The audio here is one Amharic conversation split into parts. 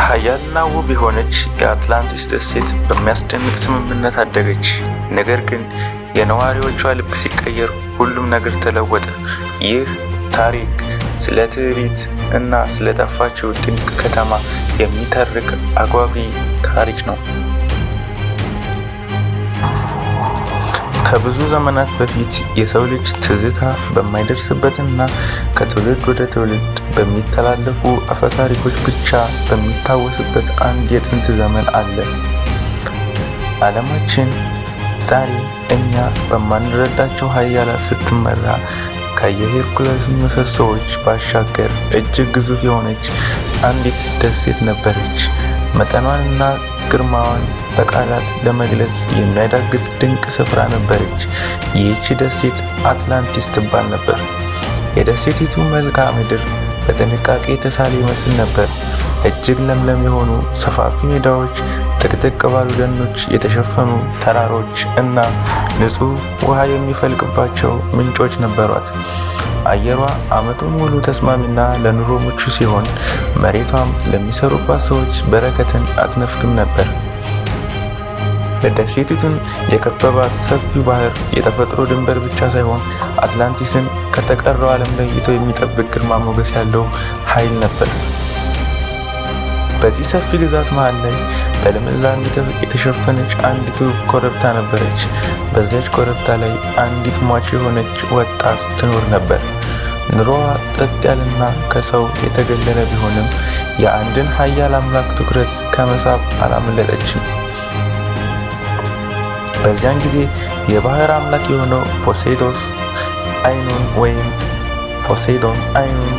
ኃያልና ውብ የሆነች የአትላንቲስ ደሴት በሚያስደንቅ ስምምነት አደገች። ነገር ግን የነዋሪዎቿ ልብ ሲቀየር ሁሉም ነገር ተለወጠ። ይህ ታሪክ ስለ ትዕቢት እና ስለ ጠፋችው ድንቅ ከተማ የሚተርክ አጓጊ ታሪክ ነው። ከብዙ ዘመናት በፊት የሰው ልጅ ትዝታ በማይደርስበትና ከትውልድ ወደ ትውልድ በሚተላለፉ አፈ ታሪኮች ብቻ በሚታወስበት አንድ የጥንት ዘመን አለ። ዓለማችን ዛሬ እኛ በማንረዳቸው ኃያላት ስትመራ ከየሄርኩለስ ምሰሶዎች ባሻገር እጅግ ግዙፍ የሆነች አንዲት ደሴት ነበረች። መጠኗንና ግርማዋን በቃላት ለመግለጽ የሚያዳግት ድንቅ ስፍራ ነበረች። ይህች ደሴት አትላንቲስ ትባል ነበር። የደሴቲቱ መልክዓ ምድር በጥንቃቄ የተሳለ ይመስል ነበር። እጅግ ለምለም የሆኑ ሰፋፊ ሜዳዎች፣ ጥቅጥቅ ባሉ ደኖች የተሸፈኑ ተራሮች እና ንጹህ ውሃ የሚፈልቅባቸው ምንጮች ነበሯት። አየሯ ዓመቱን ሙሉ ተስማሚና ለኑሮ ምቹ ሲሆን፣ መሬቷም ለሚሰሩባት ሰዎች በረከትን አትነፍግም ነበር። ደሴቲቱን የከበባት ሰፊው ባህር የተፈጥሮ ድንበር ብቻ ሳይሆን አትላንቲስን ከተቀረው ዓለም ለይቶ የሚጠብቅ ግርማ ሞገስ ያለው ኃይል ነበር። በዚህ ሰፊ ግዛት መሃል ላይ በልምላሜ የተሸፈነች አንዲት ውብ ኮረብታ ነበረች። በዚያች ኮረብታ ላይ አንዲት ሟች የሆነች ወጣት ትኖር ነበር። ኑሮዋ ጸጥ ያለና ከሰው የተገለለ ቢሆንም የአንድን ኃያል አምላክ ትኩረት ከመሳብ አላመለጠችም። በዚያን ጊዜ የባህር አምላክ የሆነው ፖሴይዶን አይኑን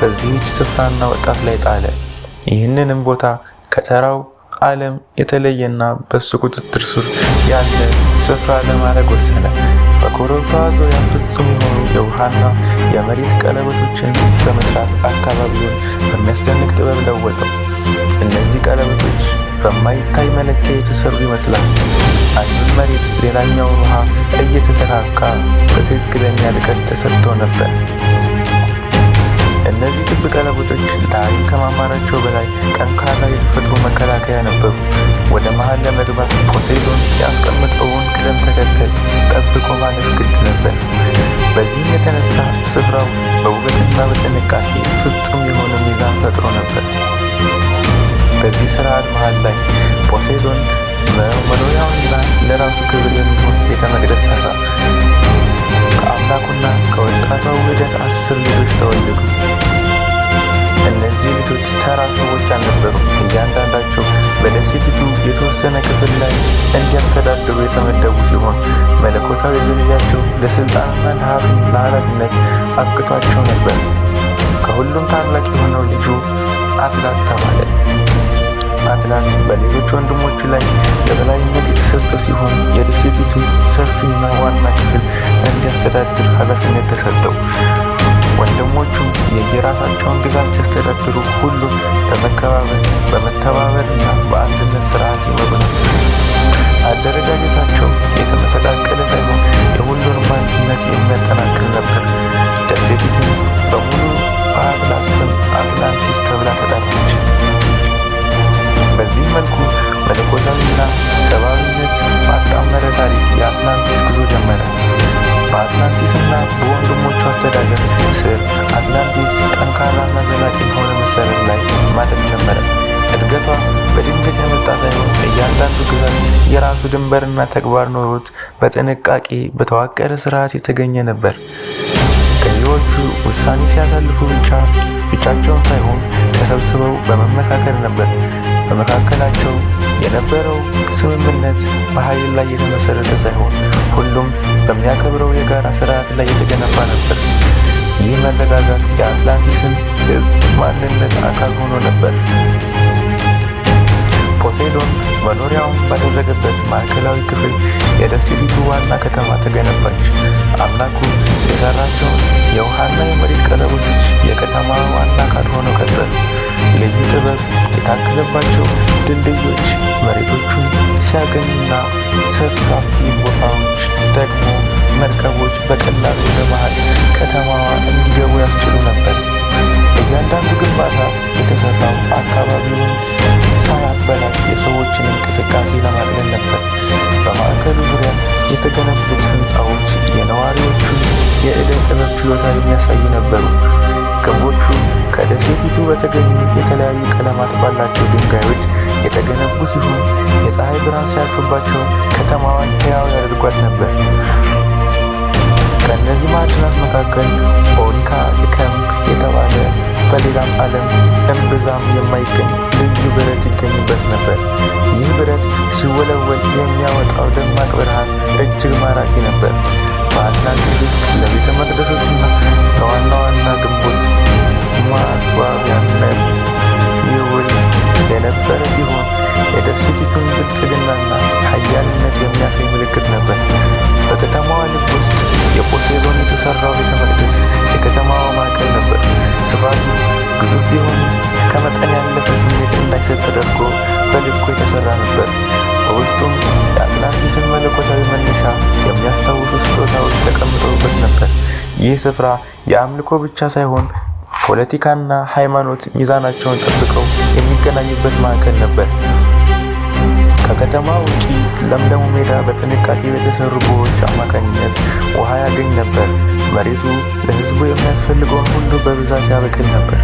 በዚህች ስፍራና ወጣት ላይ ጣለ። ይህንንም ቦታ ከተራው ዓለም የተለየና በሱ ቁጥጥር ስር ያለ ስፍራ ለማድረግ ወሰነ። በኮረብታዋ ዙሪያ ፍጹም የሆኑ የውሃና የመሬት ቀለበቶችን በመስራት አካባቢውን በሚያስደንቅ ጥበብ ለወጠው። እነዚህ ቀለበቶች በማይታይ መለኪያ የተሰሩ ይመስላል። አንዱን መሬት ሌላኛውን ውሃ እየተተካካ በትክክለኛ ርቀት ተሰጥተው ነበር። እነዚህ ክብ ቀለበቶች ለዓይን ከማማራቸው በላይ ጠንካራ የተፈጥሮ መከላከያ ነበሩ። ወደ መሃል ለመግባት ፖሴይዶን ያስቀመጠውን ቅደም ተከተል ጠብቆ ማለፍ ግድ ነበር። በዚህም የተነሳ ስፍራው በውበትና በጥንቃቄ ፍጹም የሆነ ሚዛን ፈጥሮ ነበር። በዚህ ስርዓት መሃል ላይ ፖሴይዶን መኖሪያውንና ለራሱ ክብር የሚሆን ቤተ መቅደስ ሰራ። ከአምላኩና ከወጣቷ ውህደት 10 ልጆች ተወለዱ። እነዚህ ልጆች ተራ ሰዎች አልነበሩም። እያንዳንዳቸው በደሴቲቱ የተወሰነ ክፍል ላይ እንዲያስተዳድሩ የተመደቡ ሲሆን መለኮታዊ ዝርያቸው ለስልጣንና ለኃላፊነት አብቅቷቸው ነበር። ከሁሉም ታላቅ የሆነው ልጁ አትላስ ተባለ። አትላስ በሌሎች ወንድሞቹ ላይ የበላይነት የተሰጠ ሲሆን የደሴቲቱ ሰፊና ዋና ክፍል እንዲያስተዳድር ኃላፊነት ተሰጠው። ወንድሞቹም የየራሳቸውን ግዛት ሲያስተዳድሩ ሁሉም በመተባበርና በአንድነት ስርዓት ይመሩ ነበር። አደረጃጀታቸው የተመሰቃቀለ ሳይሆን የሁሉንም አንድነት የሚያጠናክር ነበር። ደሴቲቱ በሙሉ በአትላስ ስም አትላንቲስ ተብላ ተጠራች። በዚህ መልኩ መለኮታዊና ሰብአዊነት ባጣመረ ታሪክ የአትላንቲስ ጉዞ ጀመረ። በአትላንቲስና በወንድሞቹ አስተዳደር ስር አትላንቲስ ጠንካራና ዘላቂ በሆነ መሰረት ላይ ማደግ ጀመረ። እድገቷ በድንገት የመጣ ሳይሆን እያንዳንዱ ግዛት የራሱ ድንበርና ተግባር ኖሮት በጥንቃቄ በተዋቀረ ስርዓት የተገኘ ነበር። ገዢዎቹ ውሳኔ ሲያሳልፉ ብቻቸውን ሳይሆን ተሰብስበው በመመካከር ነበር። በመካከላቸው የነበረው ስምምነት በኃይል ላይ የተመሰረተ ሳይሆን ሁሉም በሚያከብረው የጋራ ስርዓት ላይ የተገነባ ነበር። ይህ መረጋጋት የአትላንቲስን ሕዝብ ማንነት አካል ሆኖ ነበር። ፖሴይዶን መኖሪያውን ባደረገበት ማዕከላዊ ክፍል የደሴቲቱ ዋና ከተማ ተገነባች። አምላኩ የሰራቸውን የውሃና የመሬት ቀለበቶች የከተማዋ ዋና አካል ሆነው ቀጠሉ። ልዩ ጥበብ የታከለባቸው ድልድዮች መሬቶቹን ሲያገኙና ሰፋፊ ቦታዎች ደግሞ መርከቦች በቀላሉ ወደ መሃል ከተማዋ እንዲገቡ ያስችሉ ነበር። እያንዳንዱ ግንባታ የተሰራው አካባቢውን ሳያበላሽ የሰዎችን እንቅስቃሴ ለማቅለል ነበር። በማዕከሉ ዙሪያ የተገነቡት ሕንፃዎች የነዋሪዎቹን የዕደ ጥበብ ችሎታ የሚያሳዩ ነበሩ። ግንቦቹ ከደሴቲቱ በተገኙ የተለያዩ ቀለማት ባላቸው ድንጋዮች የተገነቡ ሲሆን የፀሐይ ብርሃን ሲያርፍባቸው ከተማዋን ሕያው ያደርጓት ነበር። ከእነዚህ ማዕድናት መካከል ኦሊካ ሊከም የተባለ በሌላም ዓለም እምብዛም የማይገኝ ልዩ ብረት ይገኝበት ነበር። ይህ ብረት ሲወለወል የሚያወጣው ደማቅ ብርሃን እጅግ ማራኪ ነበር። በአትላንቲስ ውስጥ ለቤተ መቅደሶችና ለዋና ዋና ግንቦች ማስዋቢያነት ይውል የነበረ ሲሆን የደሴቲቱን ብልጽግናና ኃያልነት የሚያሳይ ምልክት ነበር። በከተማዋ ልብ ውስጥ የፖሴዶን የተሰራው ቤተ መቅደስ የከተማዋ ማዕከል ነበር። ስፋቱ ግዙፍ ቢሆንም ከመጠን ያለፈ ስሜት እንዳይሰጥ ተደርጎ በልኩ የተሰራ ነበር። በውስጡም የአትላንቲስን መለኮታዊ መነሻ የሚያስታውሱ ስጦታዎች ተቀምጠውበት ነበር። ይህ ስፍራ የአምልኮ ብቻ ሳይሆን ፖለቲካና ሃይማኖት ሚዛናቸውን ጠብቀው የሚገናኙበት ማዕከል ነበር። ከከተማ ውጪ ለምለሙ ሜዳ በጥንቃቄ በተሰሩ ቦዮች አማካኝነት ውሃ ያገኝ ነበር። መሬቱ ለሕዝቡ የሚያስፈልገውን ሁሉ በብዛት ያበቅል ነበር።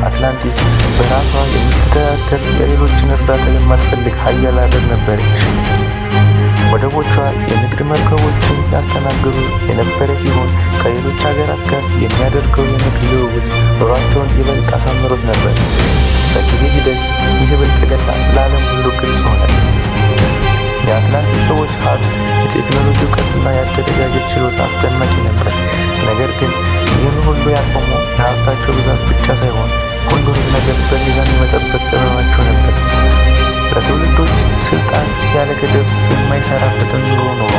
አትላንቲስ በራሷ የምትተዳደር የሌሎችን እርዳታ የማትፈልግ ኃያል አገር ነበረች። ወደቦቿ የንግድ መርከቦችን ያስተናግዱ የነበረ ሲሆን ከሌሎች ሀገራት ጋር የሚያደርገው የንግድ ልውውጥ ኑሯቸውን ይበልጥ አሳምሮት ነበር። በጊዜ ሂደት ይህ ብልጽግና ለዓለም ሁሉ ግልጽ ሆነ። የአትላንቲስ ሰዎች ሀብት፣ የቴክኖሎጂ እውቀትና የአደረጃጀት ችሎታ አስደናቂ ነበር። ነገር ግን ይህን ሁሉ ያቆመው የሀብታቸው ብዛት ብቻ ሳይሆን ሁሉንም ነገር በሚዛን የመጠበቅ ጥበባቸው ነበር። ለትውልዶች ስልጣን ያለ ገደብ የማይሰራበትን ኑሮ ኖሮ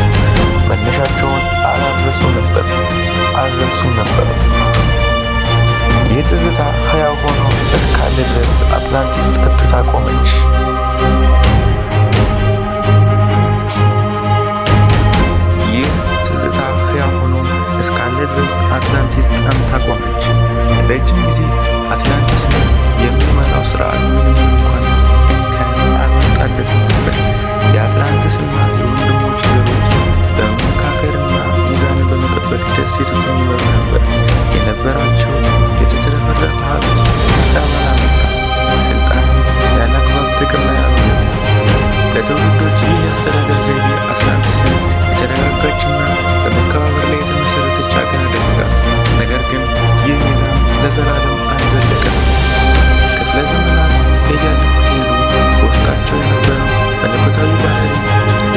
መነሻቸውን አልረሱም ነበር። ይህ ትዝታ ሕያው ሆኖ እስካለ ድረስ አትላንቲስ ጸጥታ ቆመች። አትላንቲስ ጸንታ ቆመች። ለረጅም ጊዜ አትላንቲስን የሚመራው ስርዓት ምንም እንኳን እንከን አልወጣለትም ነበር። የአትላንቲስና የወንድሞች ዘሮች በመመካከርና ሚዛንን በመጠበቅ ደሴቲቱን ይመሩ ነበር። የነበራቸው የተትረፈረፈ ሀብት ጠመና መጣ። ስልጣን ያለ አግባብ ጥቅም ላይ አልዋለም። ለትውልዶች ይህ የአስተዳደር ዘይቤ አትላንቲስን የተረጋጋችና በመከባበር ላይ የተመሰረተች ሀገር አደረጋት። ነገር ግን ይህ ሚዛን ለዘላለም አልዘለቀም። ክፍለ ዘመናት እያለፉ ሲሄዱ በውስጣቸው የነበረው መለኮታዊ ባህሪ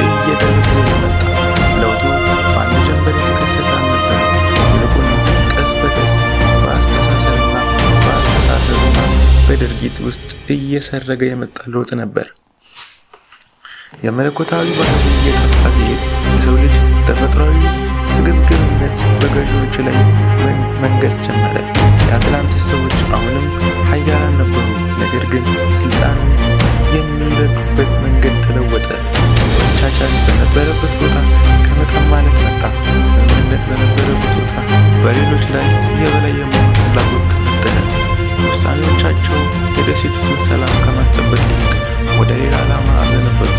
እየደበዘዘ መጣ። ለውጡ በአንድ ጀንበር የተከሰተ አልነበረም። ይልቁንም ቀስ በቀስ በአስተሳሰብና በድርጊት ውስጥ እየሰረገ የመጣ ለውጥ ነበር። የመለኮታዊ ባህሪ እየጠፋ ሲሄድ የሰው ልጅ ተፈጥሯዊ ስግብግብነት በገዢዎች ላይ መንገስ ጀመረ። የአትላንቲስ ሰዎች አሁንም ኃያላን ነበሩ፣ ነገር ግን ስልጣንን የሚረዱበት መንገድ ተለወጠ። መቻቻል በነበረበት ቦታ ከመጠን ማለፍ መጣ። ስምምነት በነበረበት ቦታ በሌሎች ላይ የበላይ የመሆን ፍላጎት ተፈጠረ። ውሳኔዎቻቸው የደሴቲቱን ሰላም ከማስጠበቅ ይልቅ ወደ ሌላ ዓላማ አዘነበሉ።